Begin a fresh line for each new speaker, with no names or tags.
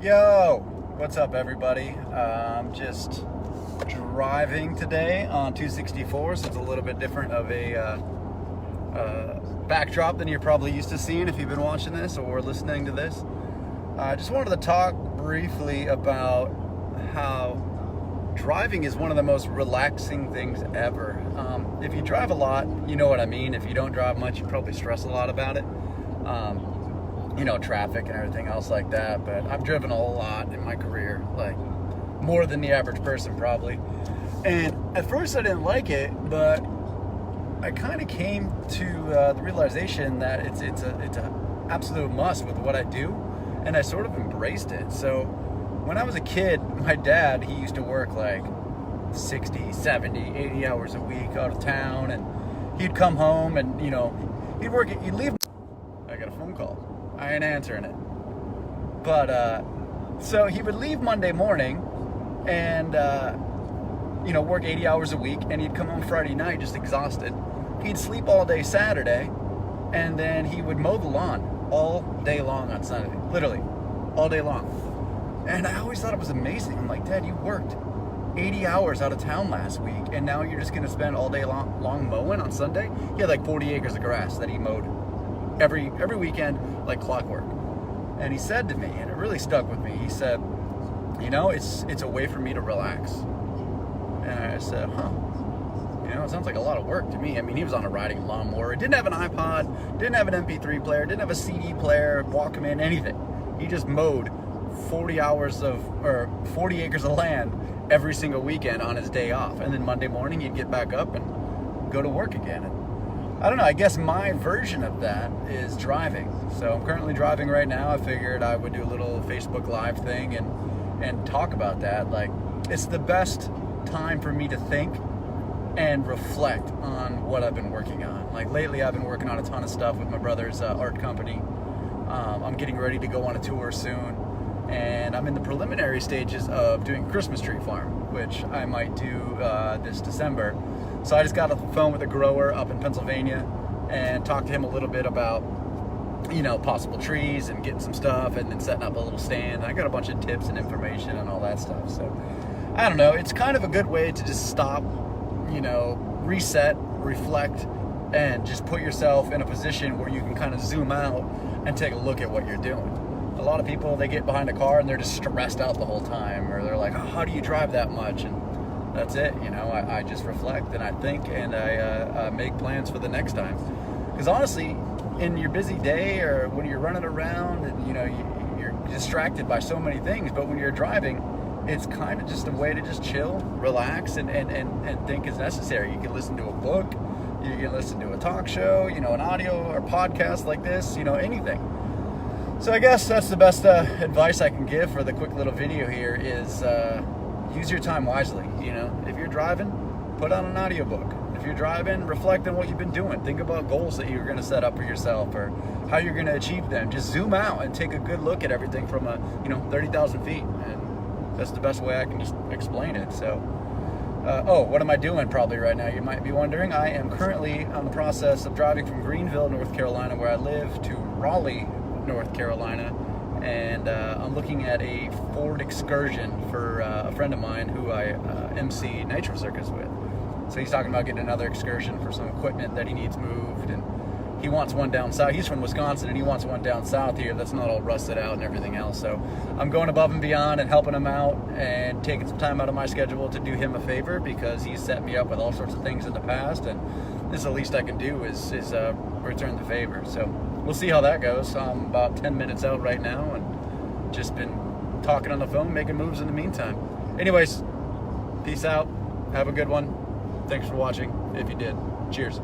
Yo, what's up, everybody? I'm just driving today on 264, so it's a little bit different of a backdrop than you're probably used to seeing if you've been watching this or listening to this. I just wanted to talk briefly about how driving is one of the most relaxing things ever. If you drive a lot, you know what I mean. If you don't drive much, you probably stress a lot about it. Traffic and everything else like that. But I've driven a lot in my career, like more than the average person probably. And at first I didn't like it, but I kind of came to the realization that it's a absolute must with what I do, and I sort of embraced it. So when I was a kid, my dad, he used to work like 60, 70, 80 hours a week out of town, and he'd come home and, he'd leave. I got a phone call. I ain't answering it. But, so he would leave Monday morning and, work 80 hours a week, and he'd come home Friday night just exhausted. He'd sleep all day Saturday, and then he would mow the lawn all day long on Sunday. Literally, all day long. And I always thought it was amazing. I'm like, Dad, you worked 80 hours out of town last week, and now you're just going to spend all day long mowing on Sunday? He had like 40 acres of grass that he mowed every weekend like clockwork. And he said to me, and it really stuck with me, he said, it's a way for me to relax. And I said, it sounds like a lot of work to me. I mean, he was on a riding lawnmower, didn't have an iPod, didn't have an MP3 player, didn't have a CD player, Walkman, anything. He just mowed 40 acres of land every single weekend on his day off. And then Monday morning he'd get back up and go to work again. And I don't know, I guess my version of that is driving. So I'm currently driving right now. I figured I would do a little Facebook Live thing and talk about that. Like, it's the best time for me to think and reflect on what I've been working on. Like lately I've been working on a ton of stuff with my brother's art company. I'm getting ready to go on a tour soon, and I'm in the preliminary stages of doing a Christmas tree farm, which I might do this December. So I just got off the phone with a grower up in Pennsylvania and talked to him a little bit about possible trees and getting some stuff, and then setting up a little stand. I got a bunch of tips and information and all that stuff. So I don't know, it's kind of a good way to just stop, reset, reflect, and just put yourself in a position where you can kind of zoom out and take a look at what you're doing. A lot of people, they get behind a car and they're just stressed out the whole time, or they're like, oh, how do you drive that much? And that's it, I just reflect and I think, and I make plans for the next time. Because honestly, in your busy day or when you're running around and you're distracted by so many things, but when you're driving, it's kind of just a way to just chill, relax, and think is necessary. You can listen to a book, you can listen to a talk show, an audio or podcast like this, anything. So I guess that's the best advice I can give for the quick little video here is use your time wisely. If you're driving, put on an audiobook. If you're driving, reflect on what you've been doing. Think about goals that you're going to set up for yourself or how you're going to achieve them. Just zoom out and take a good look at everything from 30,000 feet. And that's the best way I can just explain it. So, what am I doing probably right now? You might be wondering. I am currently on the process of driving from Greenville, North Carolina, where I live, to Raleigh, North Carolina. And I'm looking at a Ford excursion for a friend of mine who I MC Nitro Circus with. So he's talking about getting another excursion for some equipment that he needs moved, and he wants one down south. He's from Wisconsin, and he wants one down south here that's not all rusted out and everything else. So I'm going above and beyond and helping him out and taking some time out of my schedule to do him a favor, because he's set me up with all sorts of things in the past, and this is the least I can do is return the favor. So we'll see how that goes. I'm about 10 minutes out right now and just been talking on the phone, making moves in the meantime. Anyways, peace out. Have a good one. Thanks for watching. If you did, cheers.